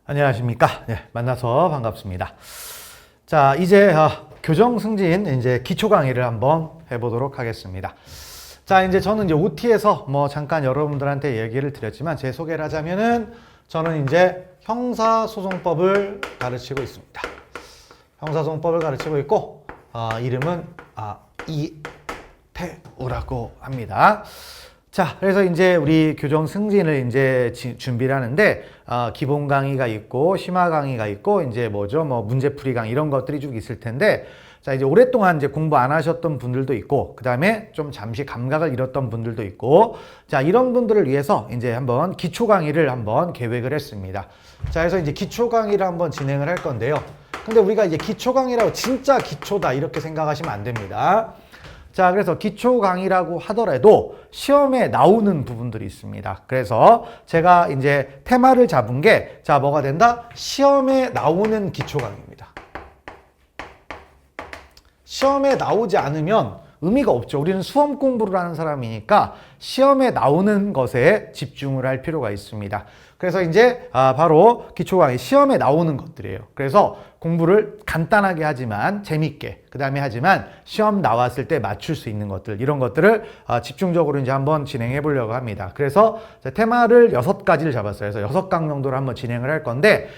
안녕하십니까. 네, 만나서 반갑습니다. 자, 이제 교정 승진 이제 기초 강의를 한번 해보도록 하겠습니다. 자, 이제 저는 이제 OT에서 잠깐 여러분들한테 얘기를 드렸지만 제 소개를 하자면은 저는 이제 형사소송법을 가르치고 있습니다. 형사소송법을 가르치고 있고 이름은 이태우라고 합니다. 자, 그래서 이제 우리 교정 승진을 이제 준비를 하는데, 기본 강의가 있고, 심화 강의가 있고, 이제 문제풀이 강의 이런 것들이 쭉 있을 텐데, 자, 이제 오랫동안 이제 공부 안 하셨던 분들도 있고, 그 다음에 좀 잠시 감각을 잃었던 분들도 있고, 자, 이런 분들을 위해서 이제 한번 기초 강의를 한번 계획을 했습니다. 자, 그래서 이제 기초 강의를 한번 진행을 할 건데요. 근데 우리가 이제 기초 강의라고 진짜 기초다 이렇게 생각하시면 안 됩니다. 자, 그래서 기초 강의라고 하더라도 시험에 나오는 부분들이 있습니다. 그래서 제가 이제 테마를 잡은 게, 자, 뭐가 된다? 시험에 나오는 기초 강의입니다. 시험에 나오지 않으면 의미가 없죠. 우리는 수험 공부를 하는 사람이니까 시험에 나오는 것에 집중을 할 필요가 있습니다. 그래서 이제 바로 기초 강의 시험에 나오는 것들이에요. 그래서 공부를 간단하게 하지만 재밌게, 그 다음에 하지만 시험 나왔을 때 맞출 수 있는 것들, 이런 것들을 집중적으로 이제 한번 진행해 보려고 합니다. 그래서 테마를 6가지를 잡았어요. 그래서 6강 정도를 한번 진행을 할 건데,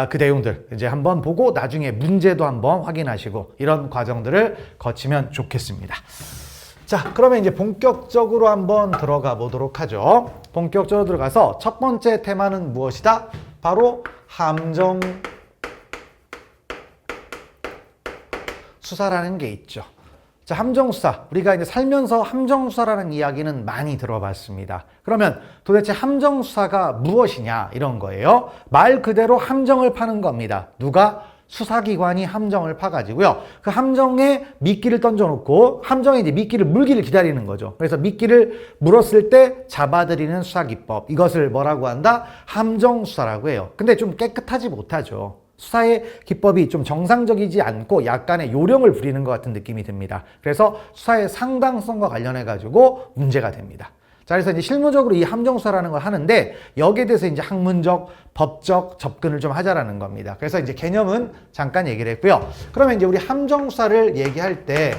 그 내용들 이제 한번 보고 나중에 문제도 한번 확인하시고 이런 과정들을 거치면 좋겠습니다. 자, 그러면 이제 본격적으로 한번 들어가 보도록 하죠. 본격적으로 들어가서 첫 번째 테마는 무엇이다? 바로 함정 수사라는 게 있죠. 자, 함정수사. 우리가 이제 살면서 함정수사라는 이야기는 많이 들어봤습니다. 그러면 도대체 함정수사가 무엇이냐? 이런 거예요. 말 그대로 함정을 파는 겁니다. 누가? 수사기관이 함정을 파가지고요. 그 함정에 미끼를 던져놓고 함정에 이제 미끼를 물기를 기다리는 거죠. 그래서 미끼를 물었을 때 잡아들이는 수사기법. 이것을 뭐라고 한다? 함정수사라고 해요. 근데 좀 깨끗하지 못하죠. 수사의 기법이 좀 정상적이지 않고 약간의 요령을 부리는 것 같은 느낌이 듭니다. 그래서 수사의 상당성과 관련해가지고 문제가 됩니다. 자, 그래서 이제 실무적으로 이 함정수사라는 걸 하는데 여기에 대해서 이제 학문적, 법적 접근을 좀 하자라는 겁니다. 그래서 이제 개념은 잠깐 얘기를 했고요. 그러면 이제 우리 함정수사를 얘기할 때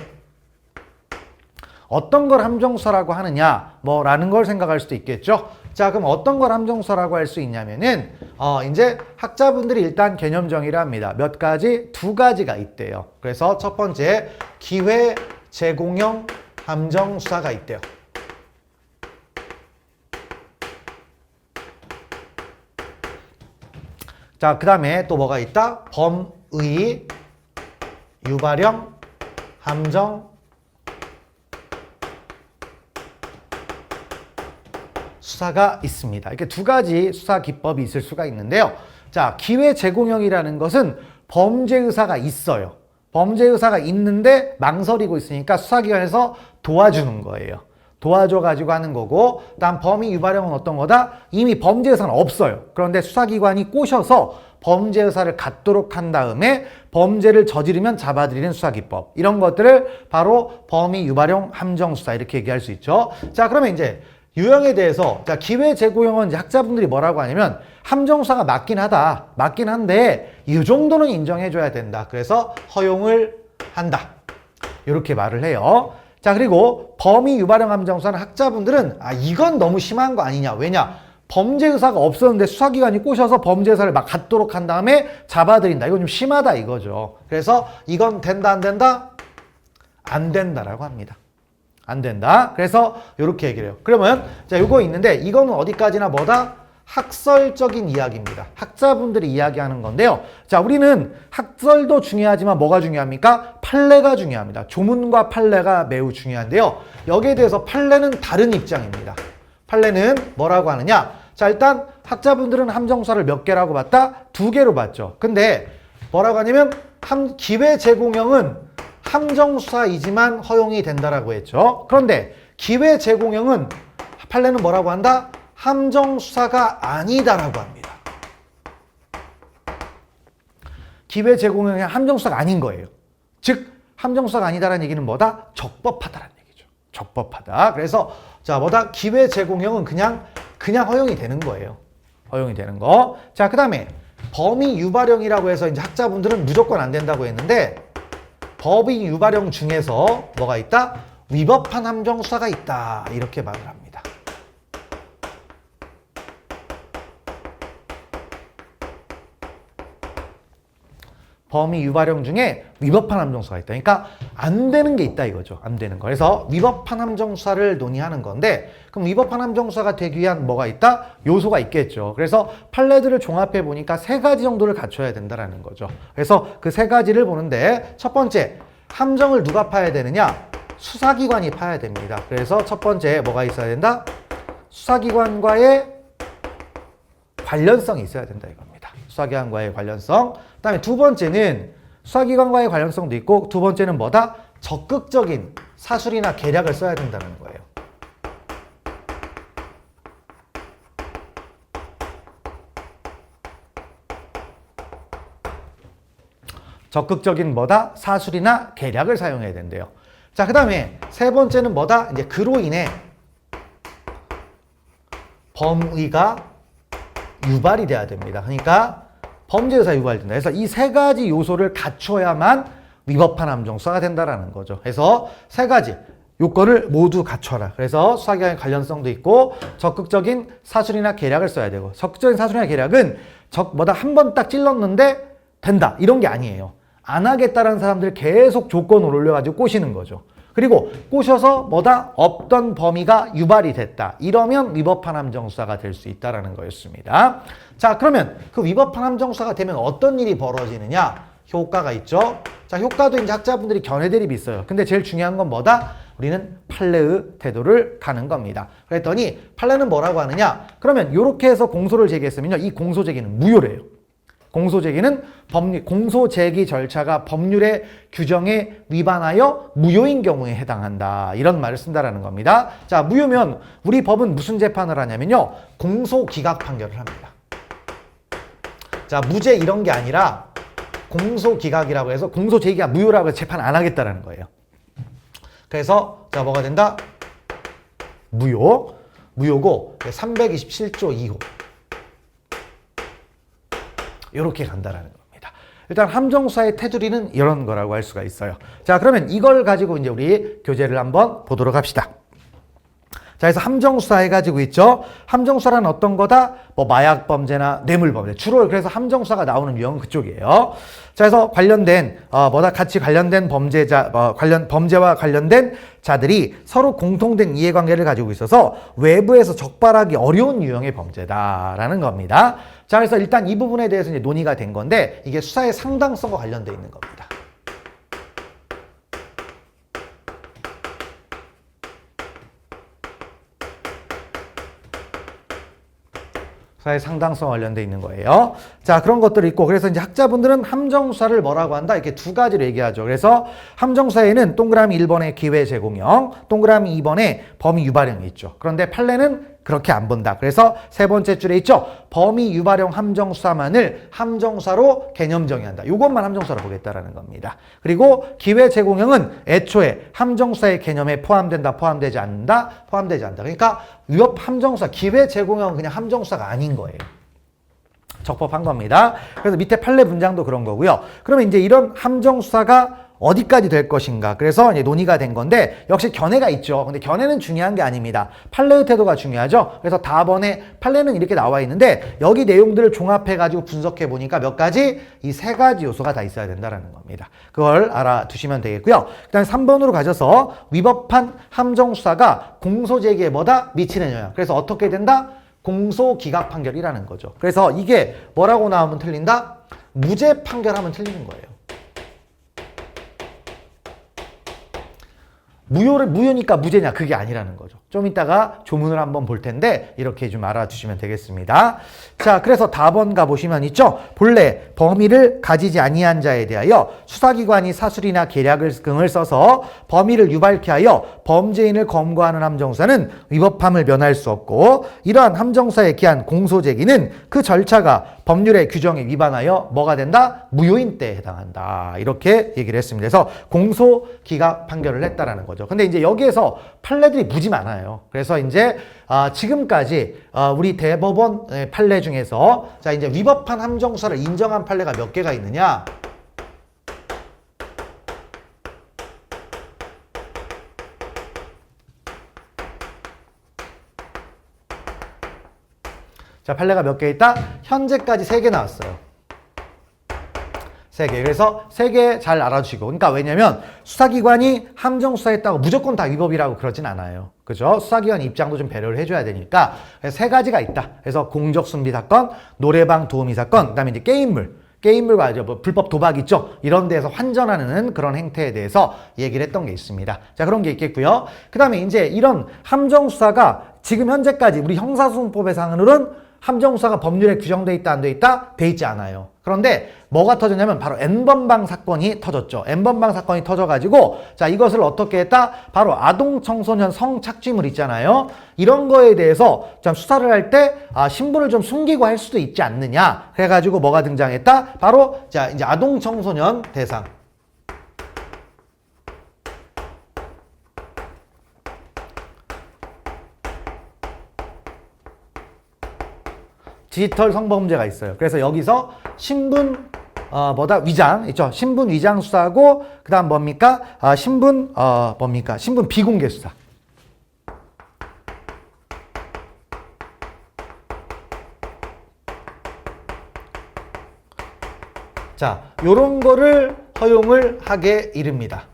어떤 걸 함정수사라고 하느냐, 라는 걸 생각할 수도 있겠죠. 자, 그럼 어떤 걸 함정수사라고 할 수 있냐면은, 이제 학자분들이 일단 개념 정의를 합니다. 몇 가지? 2가지가 있대요. 그래서 첫 번째, 기회 제공형 함정수사가 있대요. 자, 그 다음에 또 뭐가 있다? 범의 유발형 함정 수사가 있습니다. 이렇게 2가지 수사 기법이 있을 수가 있는데요. 자, 기회 제공형이라는 것은 범죄 의사가 있어요. 범죄 의사가 있는데 망설이고 있으니까 수사기관에서 도와주는 거예요. 도와줘가지고 하는 거고, 다음 범의 유발형은 어떤 거다? 이미 범죄 의사는 없어요. 그런데 수사기관이 꼬셔서 범죄 의사를 갖도록 한 다음에 범죄를 저지르면 잡아들이는 수사기법. 이런 것들을 바로 범의 유발형 함정수사 이렇게 얘기할 수 있죠. 자, 그러면 이제 유형에 대해서, 자, 기회 제공형은 이제 학자분들이 뭐라고 하냐면 함정수사가 맞긴 하다. 맞긴 한데 이 정도는 인정해줘야 된다. 그래서 허용을 한다. 이렇게 말을 해요. 자, 그리고 범의 유발형 함정수사는 학자분들은 이건 너무 심한 거 아니냐. 왜냐? 범죄 의사가 없었는데 수사기관이 꼬셔서 범죄 의사를 막 갖도록 한 다음에 잡아들인다. 이건 좀 심하다 이거죠. 그래서 이건 된다 안 된다? 안 된다라고 합니다. 안 된다. 그래서 이렇게 얘기를 해요. 그러면 자, 요거 있는데 이거는 어디까지나 뭐다? 학설적인 이야기입니다. 학자분들이 이야기하는 건데요. 자, 우리는 학설도 중요하지만 뭐가 중요합니까? 판례가 중요합니다. 조문과 판례가 매우 중요한데요. 여기에 대해서 판례는 다른 입장입니다. 판례는 뭐라고 하느냐? 자, 일단 학자분들은 함정수사를 몇 개라고 봤다? 2개로 봤죠. 근데 뭐라고 하냐면 기회 제공형은 함정수사이지만 허용이 된다라고 했죠. 그런데 기회 제공형은 판례는 뭐라고 한다? 함정수사가 아니다라고 합니다. 기회 제공형이 함정수사가 아닌 거예요. 즉 함정수사가 아니다라는 얘기는 뭐다? 적법하다라는 얘기죠. 적법하다. 그래서 자, 뭐다? 기회 제공형은 그냥 허용이 되는 거예요. 허용이 되는 거. 자, 그 다음에 범위 유발형이라고 해서 이제 학자분들은 무조건 안 된다고 했는데 범위 유발형 중에서 뭐가 있다? 위법한 함정수사가 있다. 이렇게 말을 합니다. 범위 유발형 중에 위법한 함정수사가 있다. 그러니까 안 되는 게 있다 이거죠. 안 되는 거. 그래서 위법한 함정수사를 논의하는 건데 그럼 위법한 함정수사가 되기 위한 뭐가 있다? 요소가 있겠죠. 그래서 판례들을 종합해 보니까 세 가지 정도를 갖춰야 된다라는 거죠. 그래서 그 세 가지를 보는데 첫 번째, 함정을 누가 파야 되느냐? 수사기관이 파야 됩니다. 그래서 첫 번째 뭐가 있어야 된다? 수사기관과의 관련성이 있어야 된다 이겁니다. 수사기관과의 관련성. 그다음에 두 번째는 수사기관과의 관련성도 있고 두 번째는 뭐다? 적극적인 사술이나 계략을 써야 된다는 거예요. 적극적인 뭐다? 사술이나 계략을 사용해야 된대요. 자, 그 다음에 세 번째는 뭐다? 이제 그로 인해 범의가 유발이 돼야 됩니다. 그러니까 범죄 의사 유발된다. 그래서 이 세 가지 요소를 갖춰야만 위법한 함정수사가 된다라는 거죠. 그래서 세 가지 요건을 모두 갖춰라. 그래서 수사기관의 관련성도 있고 적극적인 사술이나 계략을 써야 되고 적극적인 사술이나 계략은 뭐다 한 번 딱 찔렀는데 된다 이런 게 아니에요. 안 하겠다라는 사람들 계속 조건을 올려가지고 꼬시는 거죠. 그리고 꼬셔서 뭐다? 없던 범위가 유발이 됐다. 이러면 위법한 함정수사가 될 수 있다는 거였습니다. 자, 그러면 그 위법한 함정수사가 되면 어떤 일이 벌어지느냐? 효과가 있죠. 자, 효과도 이제 학자분들이 견해 대립이 있어요. 근데 제일 중요한 건 뭐다? 우리는 판례의 태도를 가는 겁니다. 그랬더니 판례는 뭐라고 하느냐? 그러면 이렇게 해서 공소를 제기했으면요. 이 공소 제기는 무효래요. 공소 제기는 공소 제기 절차가 법률의 규정에 위반하여 무효인 경우에 해당한다. 이런 말을 쓴다라는 겁니다. 자, 무효면 우리 법은 무슨 재판을 하냐면요. 공소 기각 판결을 합니다. 자, 무죄 이런 게 아니라 공소 기각이라고 해서 공소 제기가 무효라고 해서 재판 안 하겠다라는 거예요. 그래서 자, 뭐가 된다? 무효고 327조 2호. 이렇게 간다라는 겁니다. 일단 함정수사의 테두리는 이런 거라고 할 수가 있어요. 자, 그러면 이걸 가지고 이제 우리 교재를 한번 보도록 합시다. 자, 그래서 함정수사 해가지고 있죠. 함정수사란 어떤 거다? 뭐 마약범죄나 뇌물범죄. 주로 그래서 함정수사가 나오는 유형은 그쪽이에요. 자, 그래서 관련된 같이 관련된 범죄와 관련된 자들이 서로 공통된 이해관계를 가지고 있어서 외부에서 적발하기 어려운 유형의 범죄다라는 겁니다. 자, 그래서 일단 이 부분에 대해서 이제 논의가 된 건데 이게 수사의 상당성과 관련돼 있는 겁니다. 수사의 상당성 관련돼 있는 거예요. 자, 그런 것들이 있고 그래서 이제 학자분들은 함정수사를 뭐라고 한다? 이렇게 두 가지로 얘기하죠. 그래서 함정수사에는 동그라미 1번의 기회 제공형, 동그라미 2번의 범위 유발형이 있죠. 그런데 판례는 그렇게 안 본다. 그래서 세 번째 줄에 있죠. 범위 유발형 함정수사만을 함정수사로 개념 정의한다. 이것만 함정수사로 보겠다라는 겁니다. 그리고 기회 제공형은 애초에 함정수사의 개념에 포함된다, 포함되지 않는다, 포함되지 않는다. 그러니까 위법 함정수사, 기회 제공형은 그냥 함정수사가 아닌 거예요. 적법한 겁니다. 그래서 밑에 판례 문장도 그런 거고요. 그러면 이제 이런 함정수사가 어디까지 될 것인가. 그래서 이제 논의가 된 건데 역시 견해가 있죠. 근데 견해는 중요한 게 아닙니다. 판례의 태도가 중요하죠. 그래서 답원에 판례는 이렇게 나와 있는데 여기 내용들을 종합해가지고 분석해 보니까 몇 가지 이 세 가지 요소가 다 있어야 된다는 겁니다. 그걸 알아두시면 되겠고요. 그다음에 3번으로 가셔서 위법한 함정수사가 공소제기에 뭐다? 미치는 영향. 그래서 어떻게 된다? 공소기각 판결이라는 거죠. 그래서 이게 뭐라고 나오면 틀린다? 무죄 판결하면 틀리는 거예요. 무효니까 무죄냐 그게 아니라는 거죠. 좀 이따가 조문을 한번 볼 텐데 이렇게 좀 알아두시면 되겠습니다. 자, 그래서 답원 가보시면 있죠. 본래 범위를 가지지 아니한 자에 대하여 수사기관이 사술이나 계략을 등을 써서 범위를 유발케 하여 범죄인을 검거하는 함정수사는 위법함을 면할 수 없고 이러한 함정수사에 기한 공소제기는 그 절차가 법률의 규정에 위반하여 뭐가 된다? 무효인때에 해당한다. 이렇게 얘기를 했습니다. 그래서 공소기각 판결을 했다라는 거죠. 근데 이제 여기에서 판례들이 무지 많아요. 그래서 이제 지금까지 우리 대법원 판례 중에서 자 이제 위법한 함정수사를 인정한 판례가 몇 개가 있느냐? 자, 판례가 몇 개 있다? 현재까지 3개 나왔어요. 3개. 그래서 3개 잘 알아주시고. 그러니까 왜냐면 수사기관이 함정수사했다고 무조건 다 위법이라고 그러진 않아요. 그죠? 수사기관 입장도 좀 배려를 해줘야 되니까. 그래서 3가지가 있다. 그래서 공적순비 사건, 노래방 도우미 사건, 그 다음에 이제 게임물과 이제 뭐 불법 도박 있죠? 이런 데에서 환전하는 그런 행태에 대해서 얘기를 했던 게 있습니다. 자, 그런 게 있겠고요. 그 다음에 이제 이런 함정수사가 지금 현재까지 우리 형사소송법에서는 함정수사가 법률에 규정돼 있다 안 돼 있다? 돼 있지 않아요. 그런데 뭐가 터졌냐면 바로 N번방 사건이 터졌죠. N번방 사건이 터져가지고 자 이것을 어떻게 했다? 바로 아동 청소년 성착취물 있잖아요. 이런 거에 대해서 좀 수사를 할 때 신분을 좀 숨기고 할 수도 있지 않느냐. 그래가지고 뭐가 등장했다? 바로 자 이제 아동 청소년 대상. 디지털 성범죄가 있어요. 그래서 여기서 신분 위장 있죠. 신분 위장 수사고 그다음 뭡니까? 신분 신분 비공개 수사. 자, 요런 거를 허용을 하게 이릅니다.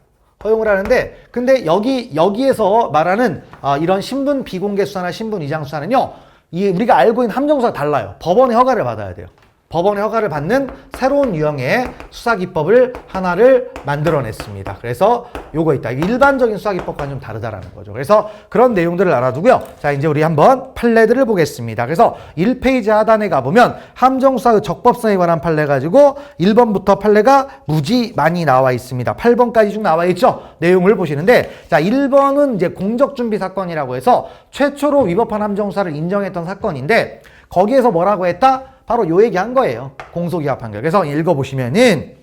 허용을 하는데 근데 여기에서 말하는 이런 신분 비공개 수사나 신분 위장 수사는요. 우리가 알고 있는 함정수사가 달라요. 법원의 허가를 받아야 돼요. 법원의 허가를 받는 새로운 유형의 수사기법을 하나를 만들어냈습니다. 그래서 요거 있다. 일반적인 수사기법과는 좀 다르다라는 거죠. 그래서 그런 내용들을 알아두고요. 자, 이제 우리 한번 판례들을 보겠습니다. 그래서 1페이지 하단에 가보면 함정수사의 적법성에 관한 판례 가지고 1번부터 판례가 무지 많이 나와 있습니다. 8번까지 쭉 나와 있죠. 내용을 보시는데 자, 1번은 이제 공적준비 사건이라고 해서 최초로 위법한 함정수사를 인정했던 사건인데 거기에서 뭐라고 했다? 바로 요 얘기한 거예요. 공소기각 판결. 그래서 읽어보시면은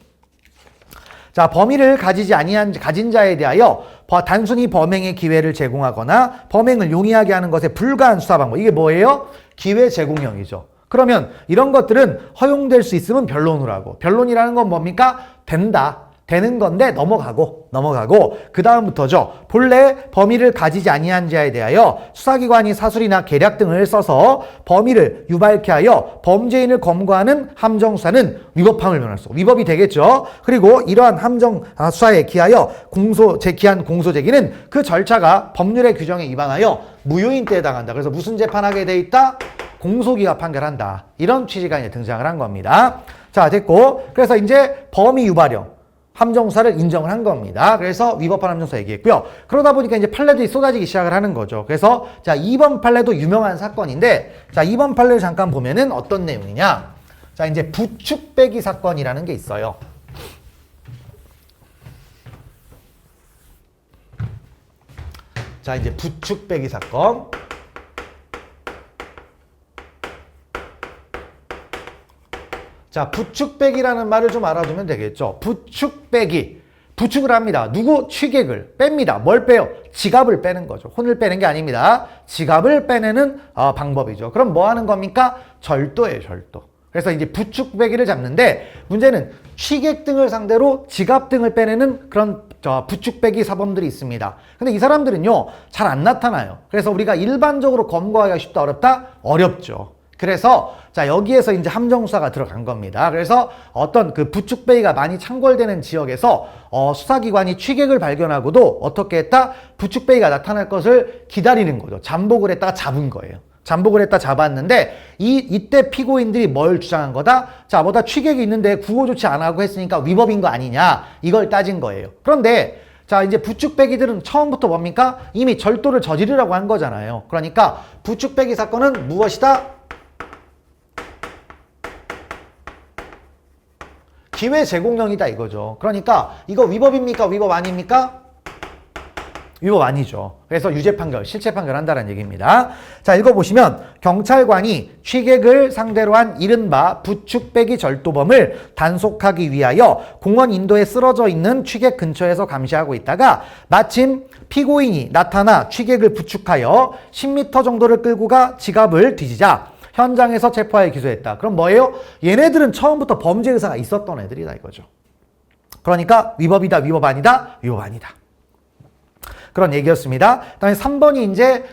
자 범위를 가진 자에 대하여 단순히 범행의 기회를 제공하거나 범행을 용이하게 하는 것에 불과한 수사 방법. 이게 뭐예요? 기회 제공형이죠. 그러면 이런 것들은 허용될 수 있으면 변론을 하고 변론이라는 건 뭡니까? 된다. 되는 건데 넘어가고 그 다음부터죠. 본래 범위를 가지지 아니한 자에 대하여 수사기관이 사술이나 계략 등을 써서 범위를 유발케 하여 범죄인을 검거하는 함정수사는 위법함을 면할 수 위법이 되겠죠. 그리고 이러한 함정수사에 기하여 공소 제기는 그 절차가 법률의 규정에 위반하여 무효인때에 해당한다. 그래서 무슨 재판하게 돼 있다? 공소기각 판결한다. 이런 취지가 이제 등장을 한 겁니다. 자, 됐고 그래서 이제 범위 유발형 함정수사를 인정을 한 겁니다. 그래서 위법한 함정수사 얘기했고요. 그러다 보니까 이제 판례들이 쏟아지기 시작을 하는 거죠. 그래서 자 2번 판례도 유명한 사건인데 자 2번 판례를 잠깐 보면은 어떤 내용이냐? 자 이제 부축배기 사건이라는 게 있어요. 자 이제 부축배기 사건. 자, 부축배기라는 말을 좀 알아두면 되겠죠. 부축배기. 부축을 합니다. 누구? 취객을 뺍니다. 뭘 빼요? 지갑을 빼는 거죠. 혼을 빼는 게 아닙니다. 지갑을 빼내는 방법이죠. 그럼 뭐 하는 겁니까? 절도예요, 절도. 그래서 이제 부축배기를 잡는데 문제는 취객 등을 상대로 지갑 등을 빼내는 그런 부축배기 사범들이 있습니다. 근데 이 사람들은요, 잘 안 나타나요. 그래서 우리가 일반적으로 검거하기가 쉽다, 어렵다? 어렵죠. 그래서 자 여기에서 이제 함정수사가 들어간 겁니다. 그래서 어떤 그 부축배기가 많이 창궐되는 지역에서 수사기관이 취객을 발견하고도 어떻게 했다? 부축배기가 나타날 것을 기다리는 거죠. 잠복을 했다가 잡은 거예요. 잠복을 했다 잡았는데 이때 피고인들이 뭘 주장한 거다? 자 뭐다 취객이 있는데 구호 조치 안 하고 했으니까 위법인 거 아니냐 이걸 따진 거예요. 그런데 자 이제 부축배기들은 처음부터 뭡니까? 이미 절도를 저지르라고 한 거잖아요. 그러니까 부축배기 사건은 무엇이다? 기회 제공형이다 이거죠. 그러니까 이거 위법입니까? 위법 아닙니까? 위법 아니죠. 그래서 유죄 판결, 실체 판결한다는 얘기입니다. 자, 읽어보시면 경찰관이 취객을 상대로 한 이른바 부축 빼기 절도범을 단속하기 위하여 공원 인도에 쓰러져 있는 취객 근처에서 감시하고 있다가 마침 피고인이 나타나 취객을 부축하여 10m 정도를 끌고 가 지갑을 뒤지자 현장에서 체포하여 기소했다. 그럼 뭐예요? 얘네들은 처음부터 범죄 의사가 있었던 애들이다 이거죠. 그러니까 위법이다, 위법 아니다, 위법 아니다. 그런 얘기였습니다. 그다음에 3번이 이제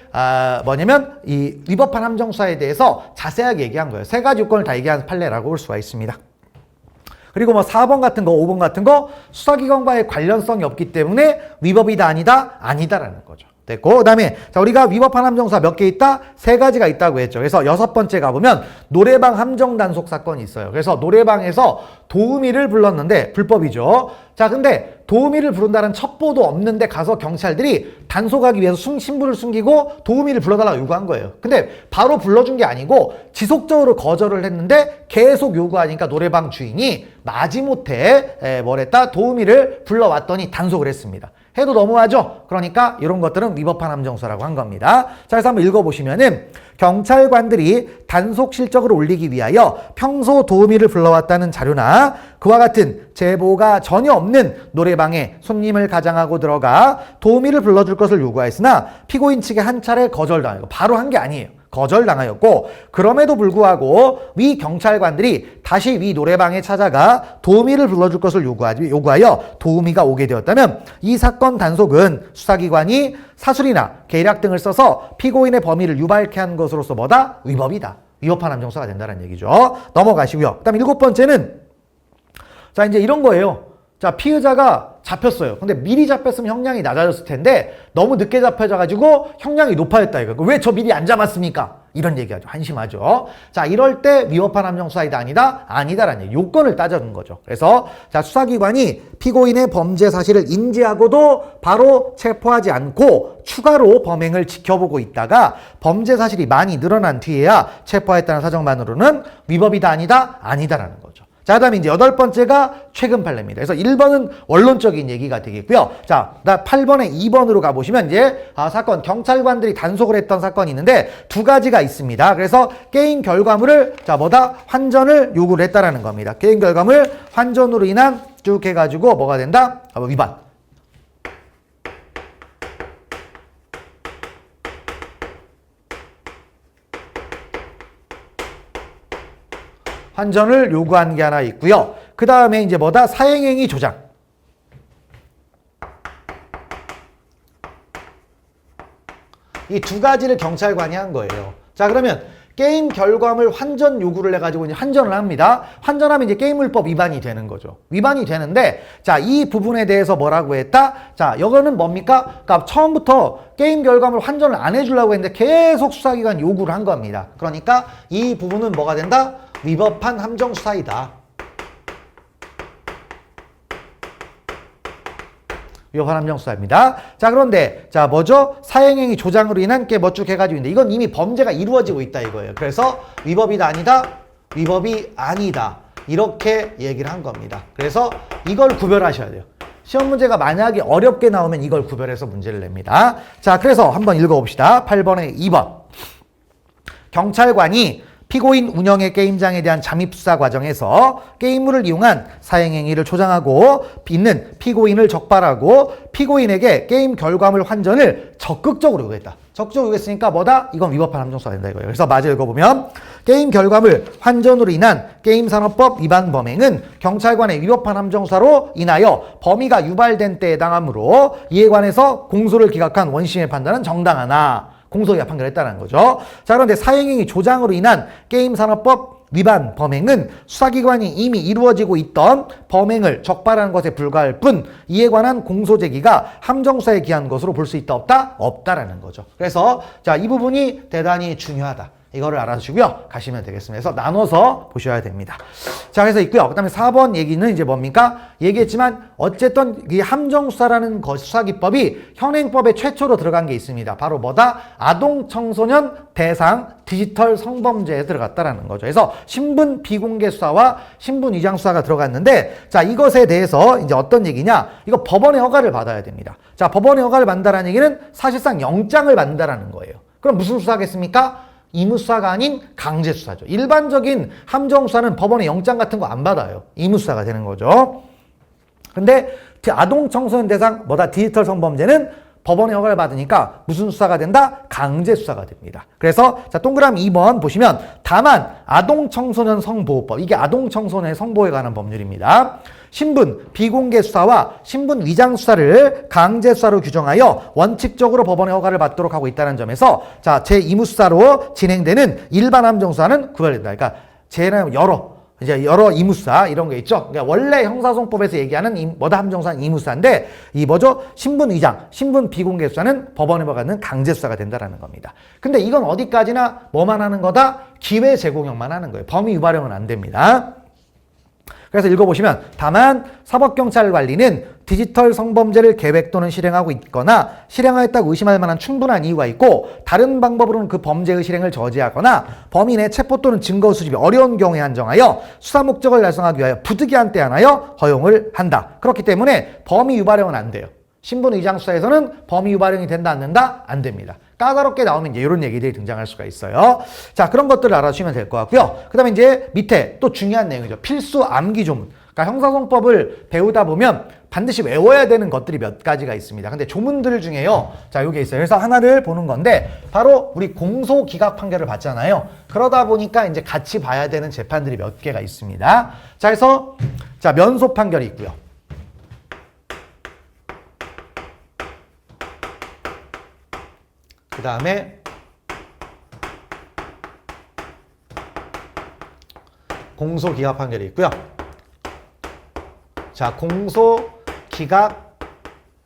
뭐냐면 이 위법한 함정수사에 대해서 자세하게 얘기한 거예요. 세 가지 요건을 다 얘기한 판례라고 볼 수가 있습니다. 그리고 뭐 4번 같은 거, 5번 같은 거 수사기관과의 관련성이 없기 때문에 위법이다, 아니다, 아니다라는 거죠. 됐고, 그다음에 자 우리가 위법한 함정수사 몇 개 있다? 세 가지가 있다고 했죠. 그래서 6번째 가보면 노래방 함정 단속 사건이 있어요. 그래서 노래방에서 도우미를 불렀는데 불법이죠. 자, 근데 도우미를 부른다는 첩보도 없는데 가서 경찰들이 단속하기 위해서 신분을 숨기고 도우미를 불러달라고 요구한 거예요. 근데 바로 불러준 게 아니고 지속적으로 거절을 했는데 계속 요구하니까 노래방 주인이 마지못해 뭐랬다? 도우미를 불러왔더니 단속을 했습니다. 해도 너무하죠? 그러니까 이런 것들은 위법한 함정수사라고 한 겁니다. 자, 그래서 한번 읽어보시면은 경찰관들이 단속 실적을 올리기 위하여 평소 도우미를 불러왔다는 자료나 그와 같은 제보가 전혀 없는 노래방에 손님을 가장하고 들어가 도우미를 불러줄 것을 요구하였으나 피고인 측에 한 차례 거절당하고 바로 한 게 아니에요. 거절당하였고 그럼에도 불구하고 위 경찰관들이 다시 위 노래방에 찾아가 도우미를 불러줄 것을 요구하여 도우미가 오게 되었다면 이 사건 단속은 수사기관이 사술이나 계략 등을 써서 피고인의 범위를 유발케 한 것으로서 뭐다? 위법이다. 위법한 함정수사가 된다는 얘기죠. 넘어가시고요. 그다음 7번째는 자 이제 이런 거예요. 자, 피의자가 잡혔어요. 근데 미리 잡혔으면 형량이 낮아졌을 텐데 너무 늦게 잡혀져가지고 형량이 높아졌다 이거. 왜 저 미리 안 잡았습니까? 이런 얘기하죠. 한심하죠. 자, 이럴 때 위법한 함정수사이다 아니다? 아니다라는 요건을 따져준 거죠. 그래서 자 수사기관이 피고인의 범죄 사실을 인지하고도 바로 체포하지 않고 추가로 범행을 지켜보고 있다가 범죄 사실이 많이 늘어난 뒤에야 체포했다는 사정만으로는 위법이다 아니다? 아니다라는 거죠. 자, 그 다음에 이제 8번째가 최근 판례입니다. 그래서 1번은 원론적인 얘기가 되겠고요. 자, 8번에 2번으로 가보시면 이제 사건, 경찰관들이 단속을 했던 사건이 있는데 두 가지가 있습니다. 그래서 게임 결과물을 환전을 요구를 했다라는 겁니다. 게임 결과물 환전으로 인한 쭉 해가지고 뭐가 된다? 위반. 환전을 요구한 게 하나 있고요. 그 다음에 이제 사행행위 조장. 이 두 가지를 경찰관이 한 거예요. 자, 그러면 게임 결과물 환전 요구를 해가지고 이제 환전을 합니다. 환전하면 이제 게임물법 위반이 되는 거죠. 위반이 되는데, 자, 이 부분에 대해서 뭐라고 했다? 자, 이거는 뭡니까? 그러니까 처음부터 게임 결과물 환전을 안 해주려고 했는데 계속 수사기관 요구를 한 겁니다. 그러니까 이 부분은 뭐가 된다? 위법한 함정수사이다. 위법한 함정수사입니다. 자, 그런데 자 뭐죠? 사행행위 조장으로 인한 게 뭐쭉 해가지고 있는데 이건 이미 범죄가 이루어지고 있다 이거예요. 그래서 위법이다 아니다? 위법이 아니다. 이렇게 얘기를 한 겁니다. 그래서 이걸 구별하셔야 돼요. 시험 문제가 만약에 어렵게 나오면 이걸 구별해서 문제를 냅니다. 자, 그래서 한번 읽어봅시다. 8번에 2번. 경찰관이 피고인 운영의 게임장에 대한 잠입수사 과정에서 게임물을 이용한 사행행위를 조장하고 있는 피고인을 적발하고 피고인에게 게임 결과물 환전을 적극적으로 요구했다. 적극적으로 요구했으니까 뭐다? 이건 위법한 함정수사가 된다 이거예요. 그래서 마저 읽어보면 게임 결과물 환전으로 인한 게임산업법 위반 범행은 경찰관의 위법한 함정수사로 인하여 범위가 유발된 때에 해당하므로 이에 관해서 공소를 기각한 원심의 판단은 정당하나 공소기각 판결했다는 거죠. 자, 그런데 사행행위 조장으로 인한 게임산업법 위반 범행은 수사기관이 이미 이루어지고 있던 범행을 적발하는 것에 불과할 뿐 이에 관한 공소 제기가 함정수사에 기한 것으로 볼 수 있다 없다? 없다라는 거죠. 그래서 자, 이 부분이 대단히 중요하다. 이거를 알아주시고요. 가시면 되겠습니다. 그래서 나눠서 보셔야 됩니다. 자, 그래서 있고요. 그 다음에 4번 얘기는 이제 뭡니까? 얘기했지만 어쨌든 이 함정수사라는 수사기법이 현행법에 최초로 들어간 게 있습니다. 바로 뭐다? 아동 청소년 대상 디지털 성범죄에 들어갔다라는 거죠. 그래서 신분 비공개 수사와 신분 위장 수사가 들어갔는데, 자, 이것에 대해서 이제 어떤 얘기냐? 이거 법원의 허가를 받아야 됩니다. 자, 법원의 허가를 받는다라는 얘기는 사실상 영장을 받는다라는 거예요. 그럼 무슨 수사겠습니까? 의무수사가 아닌 강제수사죠. 일반적인 함정수사는 법원의 영장 같은 거 안 받아요. 의무수사가 되는 거죠. 근데 아동 청소년 대상 뭐다? 디지털 성범죄는 법원의 허가를 받으니까 무슨 수사가 된다? 강제수사가 됩니다. 그래서 자, 동그라미 2번 보시면 다만 아동 청소년 성보호법, 이게 아동 청소년의 성보호에 관한 법률입니다. 신분 비공개 수사와 신분 위장 수사를 강제 수사로 규정하여 원칙적으로 법원의 허가를 받도록 하고 있다는 점에서 자, 제2무 수사로 진행되는 일반 함정 수사는 구별된다. 그러니까 쟤는 여러 이무수사 이런 게 있죠. 그러니까 원래 형사소송법에서 얘기하는 뭐다 함정수사는 이무수사인데 이 뭐죠? 신분 위장, 신분 비공개 수사는 법원에 받는 강제 수사가 된다라는 겁니다. 근데 이건 어디까지나 뭐만 하는 거다? 기회 제공형만 하는 거예요. 범위 유발형은 안 됩니다. 그래서 읽어보시면 다만 사법경찰관리는 디지털 성범죄를 계획 또는 실행하고 있거나 실행하였다고 의심할 만한 충분한 이유가 있고 다른 방법으로는 그 범죄의 실행을 저지하거나 범인의 체포 또는 증거 수집이 어려운 경우에 한정하여 수사 목적을 달성하기 위하여 부득이한 때 하나여 허용을 한다. 그렇기 때문에 범위 유발형은 안 돼요. 신분 위장 수사에서는 범위 유발형이 된다 안 된다? 안 됩니다. 까다롭게 나오면 이제 이런 얘기들이 등장할 수가 있어요. 자, 그런 것들을 알아주시면 될 것 같고요. 그 다음에 이제 밑에 또 중요한 내용이죠. 필수 암기 조문. 그러니까 형사소송법을 배우다 보면 반드시 외워야 되는 것들이 몇 가지가 있습니다. 근데 조문들 중에요. 자, 요게 있어요. 그래서 하나를 보는 건데 바로 우리 공소 기각 판결을 봤잖아요. 그러다 보니까 이제 같이 봐야 되는 재판들이 몇 개가 있습니다. 자, 그래서 자, 면소 판결이 있고요. 그 다음에 공소 기각 판결이 있고요. 자, 공소 기각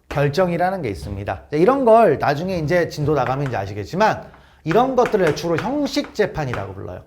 결정이라는 게 있습니다. 이런 걸 나중에 이제 진도 나가면 이제 아시겠지만 이런 것들을 주로 형식 재판이라고 불러요.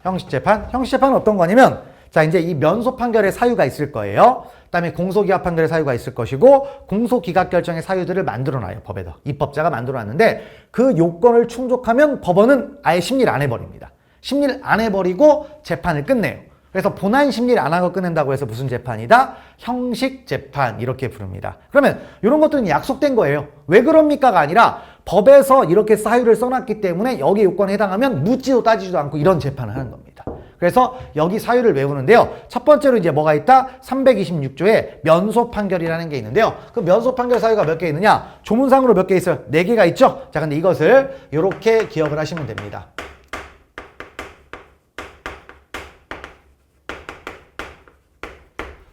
형식 재판? 형식 재판은 어떤 거냐면 자, 이제 이 면소 판결의 사유가 있을 거예요. 그다음에 공소기각 판결의 사유가 있을 것이고 공소기각 결정의 사유들을 만들어놔요. 법에다. 입법자가 만들어놨는데 그 요건을 충족하면 법원은 아예 심리를 안 해버립니다. 심리를 안 해버리고 재판을 끝내요. 그래서 본안 심리를 안 하고 끝낸다고 해서 무슨 재판이다? 형식 재판 이렇게 부릅니다. 그러면 이런 것들은 약속된 거예요. 왜 그럽니까가 아니라 법에서 이렇게 사유를 써놨기 때문에 여기 요건에 해당하면 묻지도 따지지도 않고 이런 재판을 하는 겁니다. 그래서 여기 사유를 외우는데요. 첫 번째로 이제 뭐가 있다? 326조에 면소 판결이라는 게 있는데요. 그 면소 판결 사유가 몇 개 있느냐? 조문상으로 몇 개 있어요? 4개가 있죠? 자, 근데 이것을 이렇게 기억을 하시면 됩니다.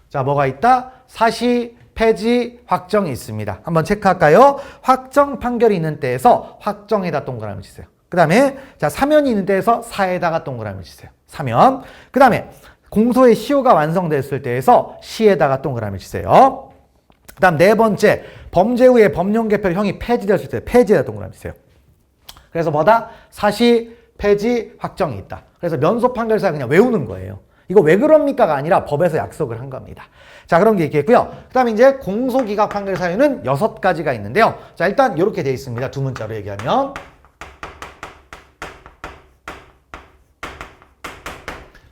자, 뭐가 있다? 사시, 폐지, 확정이 있습니다. 한번 체크할까요? 확정 판결이 있는 때에서 확정에다 동그라미 치세요. 그 다음에 자, 사면이 있는 때에서 사에다가 동그라미 치세요. 사면. 그 다음에 공소의 시효가 완성됐을 때에서 시에다가 동그라미 치세요. 그 다음 네 번째, 범죄 후에 법령 개표형이 폐지되었을 때 폐지에다 동그라미 치세요. 그래서 뭐다? 사시, 폐지, 확정이 있다. 그래서 면소 판결사 그냥 외우는 거예요. 이거 왜 그럽니까가 아니라 법에서 약속을 한 겁니다. 자, 그런 게 있겠고요. 그 다음에 이제 공소기각 판결 사유는 6가지가 있는데요. 자, 일단 이렇게 되어 있습니다. 두 문자로 얘기하면.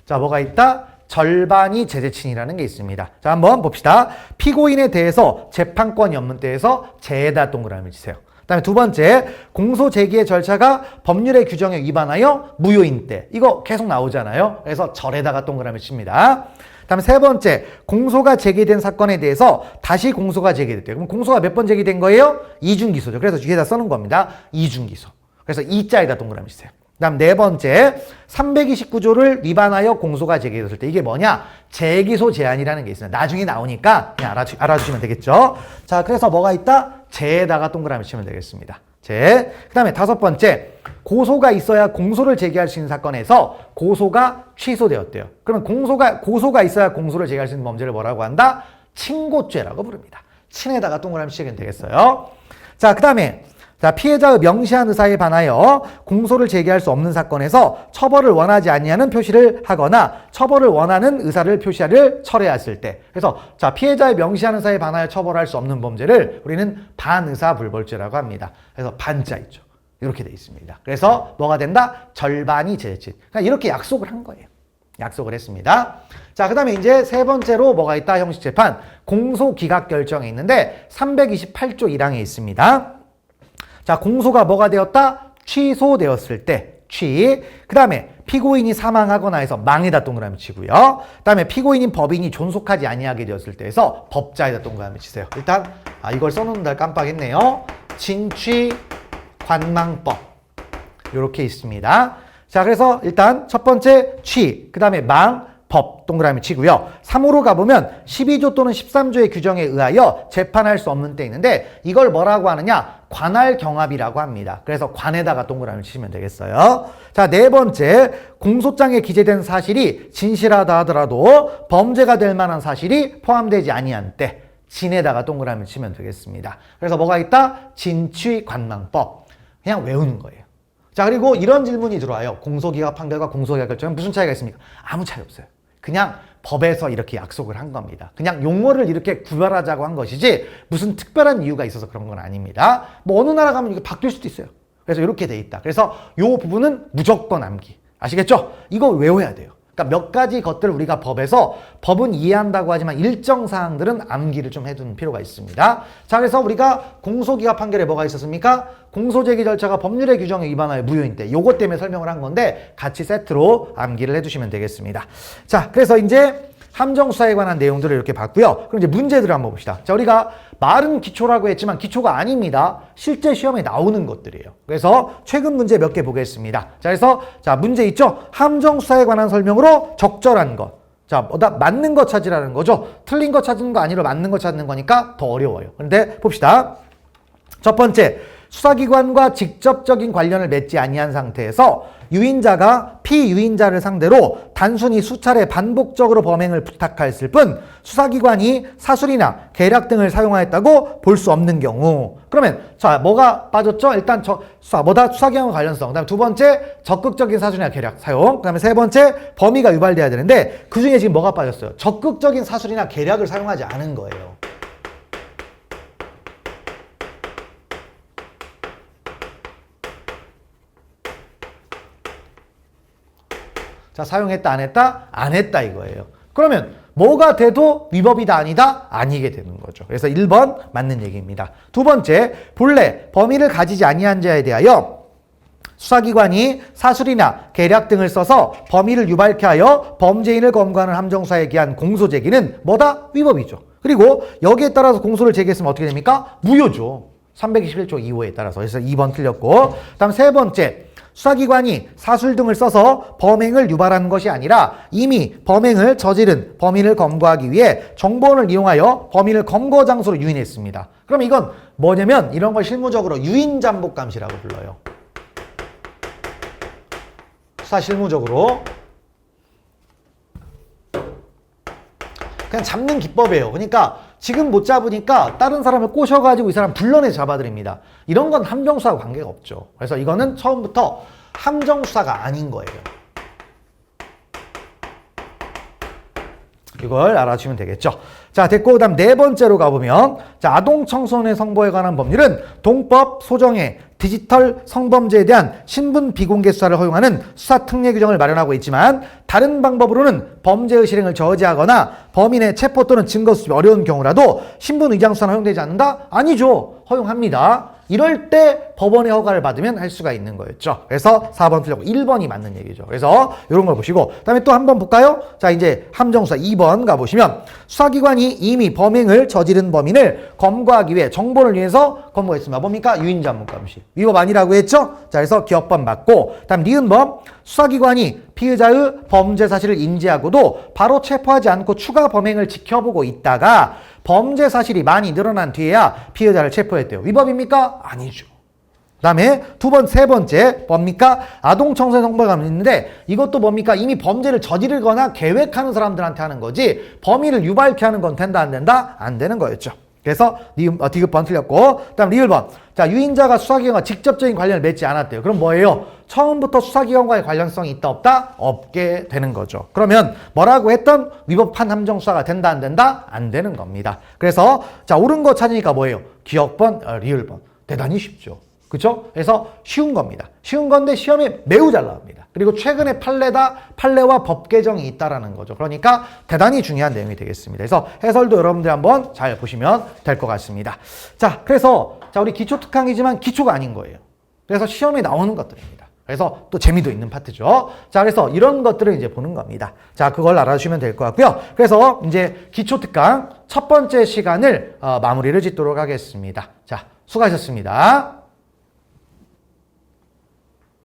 자, 뭐가 있다? 절반이 제재친이라는 게 있습니다. 자, 한번 봅시다. 피고인에 대해서 재판권이 없는 때에서 제에다 동그라미 치세요. 그 다음에 두 번째, 공소 제기의 절차가 법률의 규정에 위반하여 무효인 때. 이거 계속 나오잖아요. 그래서 절에다가 동그라미 칩니다. 그 다음에 세 번째, 공소가 제기된 사건에 대해서 다시 공소가 제기됐대요. 그럼 공소가 몇 번 제기된 거예요? 이중기소죠. 그래서 뒤에다 써놓은 겁니다. 이중기소. 그래서 이자에다 동그라미 치세요. 그 다음 네 번째, 329조를 위반하여 공소가 제기됐을 때 이게 뭐냐? 재기소 제한이라는 게 있어요. 나중에 나오니까 그냥 알아주시면 되겠죠. 자, 그래서 뭐가 있다? 재에다가 동그라미 치면 되겠습니다. 재. 그 다음에 다섯 번째, 고소가 있어야 공소를 제기할 수 있는 사건에서 고소가 취소되었대요. 그러면 고소가 있어야 공소를 제기할 수 있는 범죄를 뭐라고 한다? 친고죄라고 부릅니다. 친에다가 동그라미 치면 되겠어요. 자, 그 다음에 자, 피해자의 명시한 의사에 반하여 공소를 제기할 수 없는 사건에서 처벌을 원하지 아니하는 표시를 하거나 처벌을 원하는 의사를 표시를 철회했을 때. 그래서 자, 피해자의 명시한 의사에 반하여 처벌할 수 없는 범죄를 우리는 반의사불벌죄라고 합니다. 그래서 반자 있죠. 이렇게 돼 있습니다. 그래서 뭐가 된다? 절반이 제짓. 그러니까 이렇게 약속을 한 거예요. 약속을 했습니다. 자, 그 다음에 이제 세 번째로 뭐가 있다? 형식재판. 공소기각 결정이 있는데 328조 1항에 있습니다. 자, 공소가 뭐가 되었다? 취소되었을 때, 그 다음에 피고인이 사망하거나 해서 망에다 동그라미 치고요. 그 다음에 피고인인 법인이 존속하지 아니하게 되었을 때 해서 법자에다 동그라미 치세요. 일단 이걸 써놓는다 깜빡했네요. 진취관망법 이렇게 있습니다. 자, 그래서 일단 첫 번째 그 다음에 법 동그라미 치고요. 3호로 가보면 12조 또는 13조의 규정에 의하여 재판할 수 없는 때 있는데 이걸 뭐라고 하느냐? 관할경합이라고 합니다. 그래서 관에다가 동그라미 치시면 되겠어요. 자, 네 번째, 공소장에 기재된 사실이 진실하다 하더라도 범죄가 될 만한 사실이 포함되지 아니한 때 진에다가 동그라미 치면 되겠습니다. 그래서 뭐가 있다? 진취관망법. 그냥 외우는 거예요. 자, 그리고 이런 질문이 들어와요. 공소기각 판결과 공소기각 결정은 무슨 차이가 있습니까? 아무 차이 없어요. 그냥 법에서 이렇게 약속을 한 겁니다. 그냥 용어를 이렇게 구별하자고 한 것이지 무슨 특별한 이유가 있어서 그런 건 아닙니다. 뭐 어느 나라 가면 이게 바뀔 수도 있어요. 그래서 이렇게 돼 있다. 그래서 이 부분은 무조건 암기. 아시겠죠? 이거 외워야 돼요. 그러니까 몇 가지 것들을 우리가 법은 이해한다고 하지만 일정 사항들은 암기를 좀 해두는 필요가 있습니다. 자, 그래서 우리가 공소기각 판결에 뭐가 있었습니까? 공소제기 절차가 법률의 규정에 위반하여 무효인 때 요것 때문에 설명을 한 건데 같이 세트로 암기를 해두시면 되겠습니다. 자, 그래서 이제 함정수사에 관한 내용들을 이렇게 봤고요. 그럼 이제 문제들을 한번 봅시다. 자, 우리가 말은 기초라고 했지만 기초가 아닙니다. 실제 시험에 나오는 것들이에요. 그래서 최근 문제 몇 개 보겠습니다. 자, 그래서 자, 문제 있죠? 함정수사에 관한 설명으로 적절한 것. 자, 뭐다? 맞는 거 찾으라는 거죠. 틀린 거 찾는 거 아니라 맞는 거 찾는 거니까 더 어려워요. 그런데 봅시다. 첫 번째, 수사기관과 직접적인 관련을 맺지 아니한 상태에서 유인자가 피유인자를 상대로 단순히 수차례 반복적으로 범행을 부탁하였을 뿐 수사기관이 사술이나 계략 등을 사용하였다고 볼 수 없는 경우. 그러면 자, 뭐가 빠졌죠? 일단 수사기관과 관련성. 그다음에 두 번째 적극적인 사술이나 계략 사용. 그다음에 세 번째 범위가 유발돼야 되는데 그 중에 지금 뭐가 빠졌어요? 적극적인 사술이나 계략을 사용하지 않은 거예요. 자, 사용했다, 안 했다? 안 했다 이거예요. 그러면 뭐가 돼도 위법이다, 아니다? 아니게 되는 거죠. 그래서 1번 맞는 얘기입니다. 두 번째, 본래 범위를 가지지 아니한 자에 대하여 수사기관이 사술이나 계략 등을 써서 범위를 유발케 하여 범죄인을 검거하는 함정수사에 기한 공소제기는 뭐다? 위법이죠. 그리고 여기에 따라서 공소를 제기했으면 어떻게 됩니까? 무효죠. 321조 2호에 따라서. 그래서 2번 틀렸고. 다음 세 번째, 수사기관이 사술 등을 써서 범행을 유발한 것이 아니라 이미 범행을 저지른 범인을 검거하기 위해 정보원을 이용하여 범인을 검거 장소로 유인했습니다. 그럼 이건 뭐냐면 이런 걸 실무적으로 유인잠복감시라고 불러요. 수사 실무적으로 그냥 잡는 기법이에요. 그러니까 지금 못 잡으니까 다른 사람을 꼬셔가지고 이 사람 불러내서 잡아드립니다. 이런 건 함정수사와 관계가 없죠. 그래서 이거는 처음부터 함정수사가 아닌 거예요. 이걸 알아주시면 되겠죠. 자, 됐고, 그 다음 네 번째로 가보면, 자, 아동청소년 성보에 관한 법률은 동법 소정의 디지털 성범죄에 대한 신분 비공개 수사를 허용하는 수사 특례 규정을 마련하고 있지만 다른 방법으로는 범죄의 실행을 저지하거나 범인의 체포 또는 증거 수집이 어려운 경우라도 신분 의장 수사는 허용되지 않는다? 아니죠. 허용합니다. 이럴 때 법원의 허가를 받으면 할 수가 있는 거였죠. 그래서 4번 틀렸고 1번이 맞는 얘기죠. 그래서 이런 걸 보시고 그다음에 또 한 번 볼까요? 자, 이제 함정수사 2번 가보시면 수사기관이 이미 범행을 저지른 범인을 검거하기 위해 정보를 위해서 검거했습니다. 뭡니까? 유인잠복감시. 위법 아니라고 했죠? 자, 그래서 기업범 맞고 다음 니은범 수사기관이 피의자의 범죄 사실을 인지하고도 바로 체포하지 않고 추가 범행을 지켜보고 있다가 범죄 사실이 많이 늘어난 뒤에야 피의자를 체포했대요. 위법입니까? 아니죠. 그 다음에 세 번째 뭡니까? 아동청소년 성범죄가 있는데 이것도 뭡니까? 이미 범죄를 저지르거나 계획하는 사람들한테 하는 거지 범위를 유발케 하는 건 된다 안 된다? 안 되는 거였죠. 그래서 디귿번 틀렸고, 그다음 리을번. 자, 유인자가 수사기관과 직접적인 관련을 맺지 않았대요. 그럼 뭐예요? 처음부터 수사기관과의 관련성이 있다 없다? 없게 되는 거죠. 그러면 뭐라고 했던 위법한 함정 수사가 된다 안 된다? 안 되는 겁니다. 그래서 자, 옳은 거 찾으니까 뭐예요? 기억번, 리을번. 대단히 쉽죠. 그렇죠? 그래서 쉬운 겁니다. 쉬운 건데 시험에 매우 잘 나옵니다. 그리고 최근에 판례와 법 개정이 있다라는 거죠. 그러니까 대단히 중요한 내용이 되겠습니다. 그래서 해설도 여러분들 한번 잘 보시면 될 것 같습니다. 자, 그래서 자, 우리 기초 특강이지만 기초가 아닌 거예요. 그래서 시험에 나오는 것들입니다. 그래서 또 재미도 있는 파트죠. 자, 그래서 이런 것들을 이제 보는 겁니다. 자, 그걸 알아주시면 될 것 같고요. 그래서 이제 기초 특강 첫 번째 시간을 마무리를 짓도록 하겠습니다. 자, 수고하셨습니다.